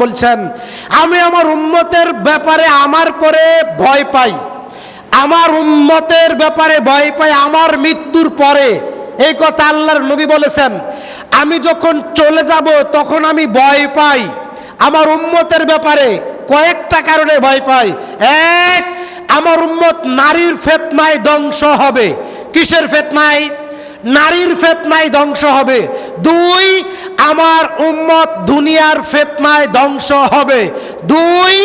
বলছেন, আমি আমার উম্মতের ব্যাপারে আমার পরে ভয় পাই, আমার উম্মতের ব্যাপারে ভয় পাই আমার মৃত্যুর পরে। এই কথা আল্লাহর নবী বলেছেন। আমি যখন চলে যাব তখন আমি ভয় পাই আমার উম্মতের ব্যাপারে। কয়েকটা কারণে ভয় পাই। এক, আমার উম্মত নারীর ফিতনায় ধ্বংস হবে। কিসের ফিতনায়? নারীর ফিতনায় ধ্বংস হবে। দুই, আমার উম্মত দুনিয়ার ফিতনায় ধ্বংস হবে। দুই,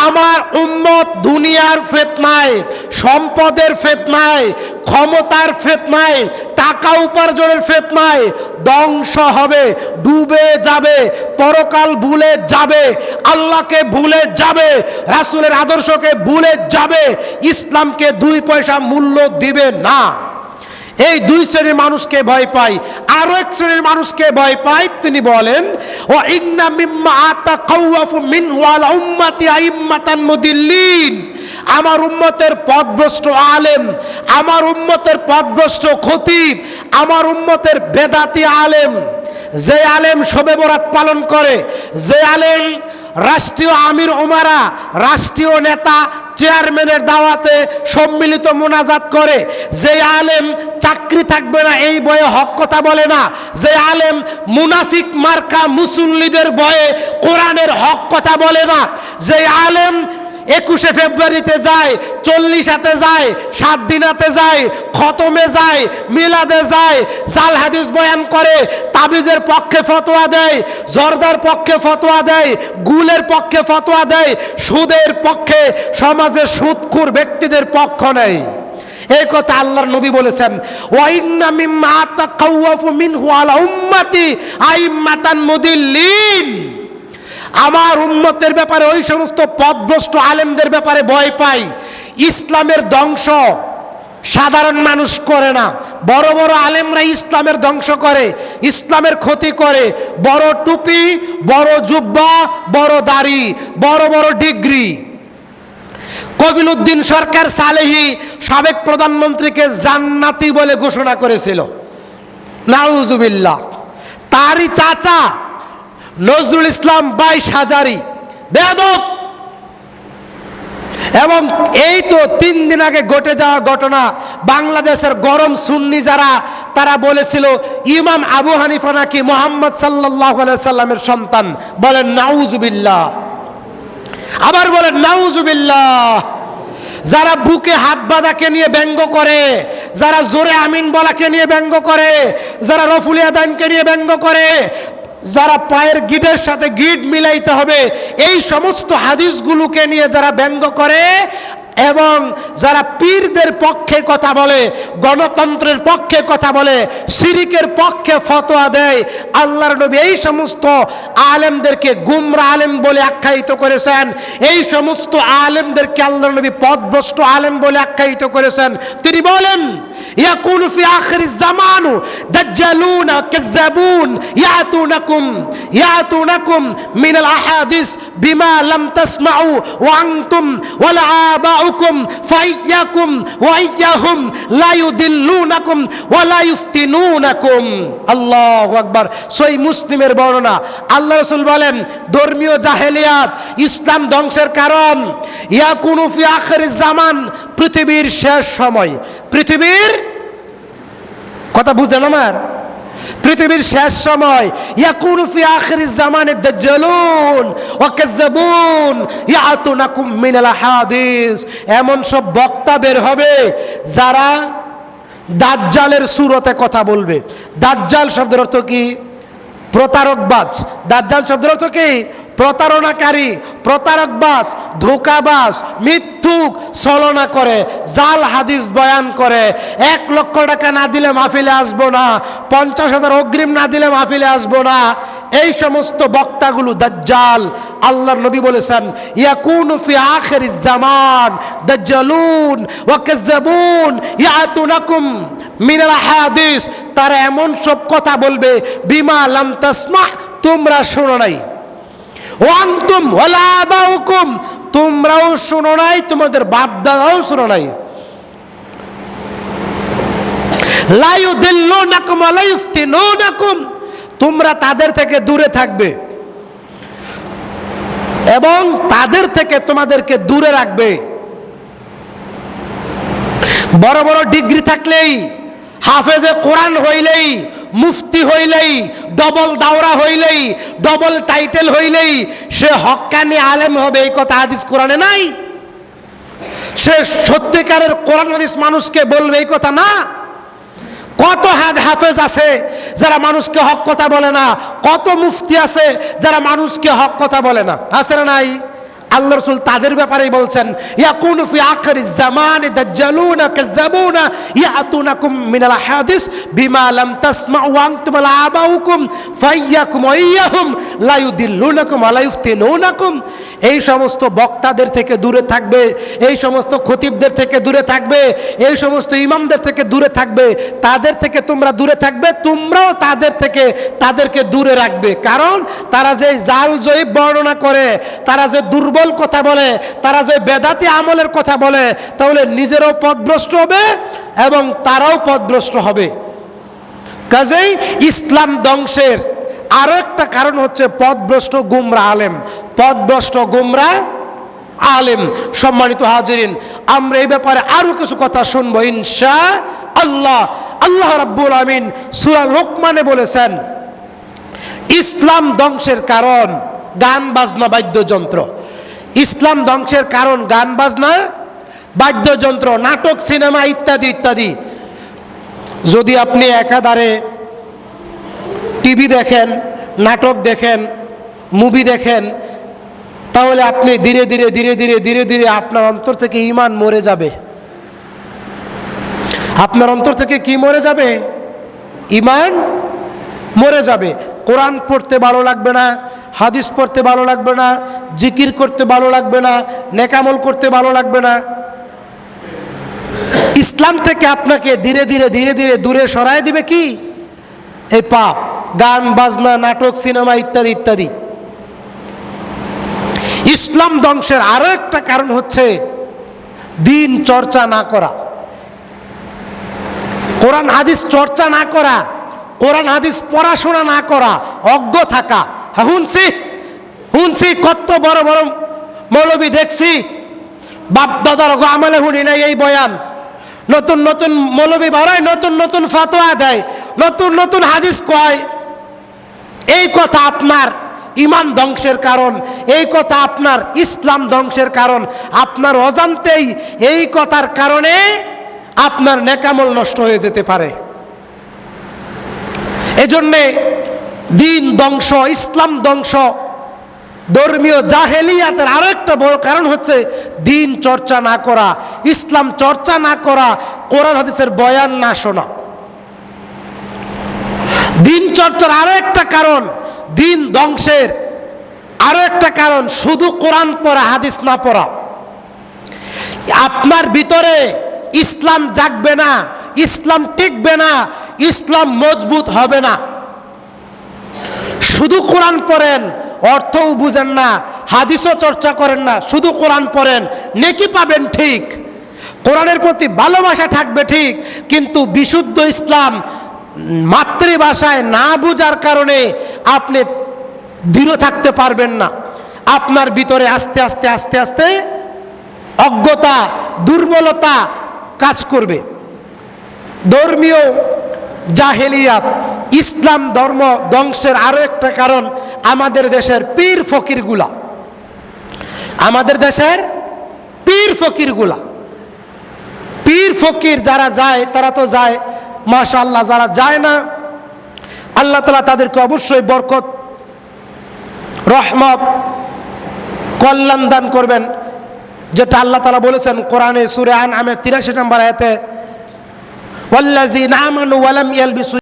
আমার উম্মত দুনিয়ার ফিতনায়, সম্পদের ফিতনায়, ক্ষমতার ফিতনায়, টাকা উপার্জনের ফিতনায় ধ্বংস হবে, ডুবে যাবে, পরকাল ভুলে যাবে, আল্লাহকে ভুলে যাবে, রাসূলের আদর্শকে ভুলে যাবে, ইসলামকে 2 পয়সা মূল্য দিবে না। এই 2 শ্রেণীর মানুষকে ভয় পাই। আরো এক শ্রেণীর মানুষকে ভয় পাই, তিনি বলেন, ওয়া ইন্না মিম্মা আতাকাওয়াফু মিনহু আলা উম্মতি আইম্মাতান মুদিল্লিন। আমার উম্মতের পথভ্রষ্ট আলেম, আমার উম্মতের পথভ্রষ্ট খতিব, আমার উম্মতের বেদাতি আলেম, যে আলেম শবে বরাত পালন করে, যে আলেম রাষ্ট্রীয় আমির ওমারা, রাষ্ট্রীয় নেতা চেয়ারম্যানের দাওয়াতে সম্মিলিত মোনাজাত করে, যে আলেম চাকরি থাকবে না এই বয়ে হক কথা বলে না, যে আলেম মুনাফিক মার্কা মুসল্লিদের বয়ে কোরআনের হক কথা বলে না, যে আলেম 21শে ফেব্রুয়ারিতে যায়, 40 যায়, 7 দিনাতে যায়, খতমে যায়, মিলাদে যায়, জাল হাদিস বয়ান করে, তাবিজের পক্ষে ফতোয়া দেয়, জর্দার পক্ষে ফতোয়া দেয়, গুলের পক্ষে ফতোয়া দেয়, সুদের পক্ষে, সমাজে সুদখোর ব্যক্তিদের পক্ষ নেয়। এই কথা আল্লাহর নবী বলেছেন, ওয়া ইন্না মিম্মা আতাকাওয়াফু মিনহু আলা উম্মতি আইম্মাতান মুদিল্লিন। আমার উম্মতের ব্যাপারে, ওই সমস্ত পথভ্রষ্ট আলেমদের ব্যাপারে ভয় পাই। ইসলামের ধ্বংস সাধারণ মানুষ করে না, বড় বড় আলেমরা ইসলামের ধ্বংস করে, ইসলামের ক্ষতি করে। বড় টুপি, বড় জুব্বা, বড় দাড়ি, বড় বড় ডিগ্রি। কবিল উদ্দিন সরকার সালেহী সাবেক প্রধানমন্ত্রীকে জান্নাতি বলে ঘোষণা করেছিল, নাউজুবিল্লাহ। তারই চাচা নজরুল ইসলাম 22 হাজারি বেয়াদব। এবং এই তো 3 দিন আগে ঘটে যাওয়া ঘটনা, বাংলাদেশের গরম সুন্নি যারা, তারা বলেছিল ইমাম আবু হানিফা নাকি মুহাম্মদ সাল্লাল্লাহু আলাইহি সাল্লামের সন্তান। বলেন নাউজুবিল্লাহ, আবার বলেন নাউজুবিল্লাহ। যারা বুকে হাত বাঁধাকে নিয়ে ব্যঙ্গ করে, যারা জোরে আমিন বলাকে নিয়ে ব্যঙ্গ করে, যারা রফুল ইয়াদানকে নিয়ে ব্যঙ্গ করে, যারা পায়ের গিটের সাথে গিট মিলাইতে হবে, এই সমস্ত হাদিসগুলোকে নিয়ে যারা ব্যঙ্গ করে এবং যারা পীরদের পক্ষে কথা বলে, গণতন্ত্রের পক্ষে কথা বলে, শিরিকের পক্ষে ফতোয়া দেয়, আল্লাহর নবী এই সমস্ত আলেমদেরকে গুমরা আলেম বলে আখ্যায়িত করেছেন। এই সমস্ত আলেমদেরকে আল্লাহর নবী পথভ্রষ্ট আলেম বলে আখ্যায়িত করেছেন। তিনি বলেন, ইয়াকুনু ফি আখিরিজ জামানু দাজ্জালুনা কাযাবুন ইয়াতুনাকুম মিনাল আহাদিস বিমা লাম তাসমাউ ওয়া আনতুম ওয়ালা আবাউকুম ফাইয়াকুম ওয়া ইয়াহুম লা ইউদিল্লুনাকুম ওয়া লা ইফতিনুনাকুম। আল্লাহু আকবার। সহিহ মুসলিমের বর্ণনা। আল্লাহ রাসূল বলেন, ধর্মীয় জাহেলিয়াত ইসলাম ধ্বংসের কারণ। ইয়াকুনু ফি আখিরিজ জামান, পৃথিবীর শেষ সময়। পৃথিবীর কথা বুঝেন আমার? পৃথিবীর শেষ সময়। ইয়াকুনু ফি আখিরিজ জামানে দাজ্জালুন ওয়া কাযাবুন ইয়াতুনাকুম মিনাল আহাদিস। এমন সব বক্তা বের হবে যারা দাজ্জালের সুরতে কথা বলবে। দাজ্জাল শব্দের অর্থ কি? প্রতারকবাজ। দাজ্জাল শব্দের অর্থ কি? প্রতারণাকারী, প্রতারকবাজ, ধোঁকাবাজ, মিথ্যুক, ছলনা করে, জাল হাদিস বয়ান করে। 1 লক্ষ টাকা না দিলে মাহফিলে আসবো না, 50,000 অগ্রিম না দিলে মাহফিলে আসবো না। এই সমস্ত বক্তাগুলো দাজ্জাল। আল্লাহর নবী বলেছেন, ইয়াকুনু ফি আখিরিজ জামান দাজ্জালুন ওয়া কাযাবুন ইয়াতুনাকুম মিনাল আহাদিস। তারা এমন সব কথা বলবে, বিমা লাম তাসমা, তোমরা শোনো নাই, ওয়ান্তুম ওয়ালা আবাউকুম, তোমরাও শোনো নাই, তোমাদের বাপ দাদাও শোনো নাই। লা ইউদিল্লুনাকুম ওয়া লা ইফতিনুনাকুম, তোমরা তাদের থেকে দূরে থাকবে। এবং তাদের থেকে তোমাদেরকে দূরে রাখবে। বড় বড় ডিগ্রি থাকলেই, হাফেজে কোরআন হইলেই, মুফতি হইলেই, ডবল দাওরা হইলেই, ডবল টাইটেল হইলেই সে হক্কানি আলেম হবে, এই কথা হাদিস কোরআনে নাই। সে সত্যিকারের কোরআন হাদিস মানুষকে বলবে, এই কথা না। কত হাফেজ আছে যারা মানুষকে হক কথা বলে না, কত মুফতি আছে যারা মানুষকে হক কথা বলে না, আছে না নাই? আল্লাহ রাসূল তাদের ব্যাপারেই বলছেন, ইয়াকুনু ফি আখিরিজ জামানি দাজ্জালুনা কাযাবুনা ইয়াতুনাকুম মিনাল হাদিস বিমা লাম তাসমাউ ওয়া আনতুম লা আবাউকুম ফাইয়াকুম ওয়া ইয়াহুম লা ইউদিল্লুনাকুম ওয়া লা ইফতিনুনাকুম। এই সমস্ত বক্তাদের থেকে দূরে থাকবে, এই সমস্ত খতিবদের থেকে দূরে থাকবে, এই সমস্ত ইমামদের থেকে দূরে থাকবে। তাদের থেকে তোমরা দূরে থাকবে, তোমরাও তাদেরকে দূরে রাখবে। কারণ তারা যে জাল জয়ীব বর্ণনা করে, তারা যে দুর্বল কথা বলে, তারা যে বেদাতি আমলের কথা বলে, তাহলে নিজেরাও পথভ্রষ্ট হবে এবং তারাও পথভ্রষ্ট হবে। কাজেই ইসলাম ধ্বংসের আরো একটা কারণ হচ্ছে পথভ্রষ্ট গুমরা আলেম, পথভ্রষ্ট গুমরা আলেম। সম্মানিত হাজিরিন, আমরা এই ব্যাপারে আরো কিছু কথা শুনবো ইনশাআল্লাহ। আল্লাহ রাব্বুল আমিন সূরা লোকমানে বলেছেন, ইসলাম ধ্বংসের কারণ গান বাজনা বাদ্যযন্ত্র। ইসলাম ধ্বংসের কারণ গান বাজনা বাদ্যযন্ত্র, নাটক, সিনেমা ইত্যাদি ইত্যাদি। যদি আপনি একাধারে টিভি দেখেন, নাটক দেখেন, মুভি দেখেন, তাহলে আপনি ধীরে ধীরে ধীরে ধীরে ধীরে ধীরে আপনার অন্তর থেকে ঈমান মরে যাবে। আপনার অন্তর থেকে কি মরে যাবে? ঈমান মরে যাবে। কোরআন পড়তে ভালো লাগবে না, হাদিস পড়তে ভালো লাগবে না, জিকির করতে ভালো লাগবে না, নেকামল করতে ভালো লাগবে না। ইসলাম থেকে আপনাকে ধীরে ধীরে ধীরে ধীরে দূরে সরায় দিবে কি? এই পাপ, গান বাজনা, নাটক, সিনেমা ইত্যাদি ইত্যাদি। ইসলাম ধ্বংসের আরো একটা কারণ হচ্ছে দিন চর্চা না করা, কোরআন হাদিস চর্চা না করা, কোরআন হাদিস পড়াশোনা না করা, অজ্ঞ থাকা। শুনছি কত বড় বড় মৌলবী দেখছি, বাপ দাদার আমলে শুনি নাই এই বয়ান। নতুন নতুন মৌলবী বাড়ায়, নতুন নতুন ফাতোয়া দেয়, নতুন নতুন হাদিস কয়। এই কথা আপনার ঈমান ধ্বংসের কারণ, এই কথা আপনার ইসলাম ধ্বংসের কারণ। আপনার অজান্তেই এই কথার কারণে আপনার নেকামল নষ্ট হয়ে যেতে পারে। এজন্যে দিন ধ্বংস, ইসলাম ধ্বংস, ধর্মীয় জাহেলিয়াতের আরো একটা বড় কারণ হচ্ছে দিন চর্চা না করা, ইসলাম চর্চা না করা, কোরআন হাদিসের বয়ান না শোনা। দিন চর্চার আরো একটা কারণ, দিন ধ্বংসের আরো একটা কারণ শুধু কোরআন পড়া, হাদিস না পড়া। আপনার ভিতরে ইসলাম জাগবে না, ইসলাম টিকবে না, ইসলাম মজবুত হবে না। শুধু কোরআন পড়েন, অর্থও বুঝেন না, হাদিসও চর্চা করেন না, শুধু কোরআন পড়েন, নেকি পাবেন ঠিক, কোরআনের প্রতি ভালোবাসা থাকবে ঠিক, কিন্তু বিশুদ্ধ ইসলাম মাতৃভাষায় না বুঝার কারণে আপনি দৃঢ় থাকতে পারবেন না। আপনার ভিতরে আস্তে আস্তে আস্তে আস্তে অজ্ঞতা, দুর্বলতা কাজ করবে। ধর্মীয় জাহেলিয়াত, ইসলাম ধর্ম ধ্বংসের আরো একটা কারণ আমাদের দেশের পীর ফকিরগুলা। আমাদের দেশের পীর ফকিরগুলা, পীর ফকির যারা যায় তারা তো যায় মাশাআল্লাহ, যারা যায় না আল্লাহ তাআলা তাদেরকে অবশ্যই বরকত, রহমত, কল্যাণ দান করবেন। যেটা আল্লাহ তাআলা বলেছেন কোরআনে সূরা আনআমের 83 নম্বর আয়াতে, ওয়াল্লাযীনা আমানু ওয়া লাম ইয়ালবিসু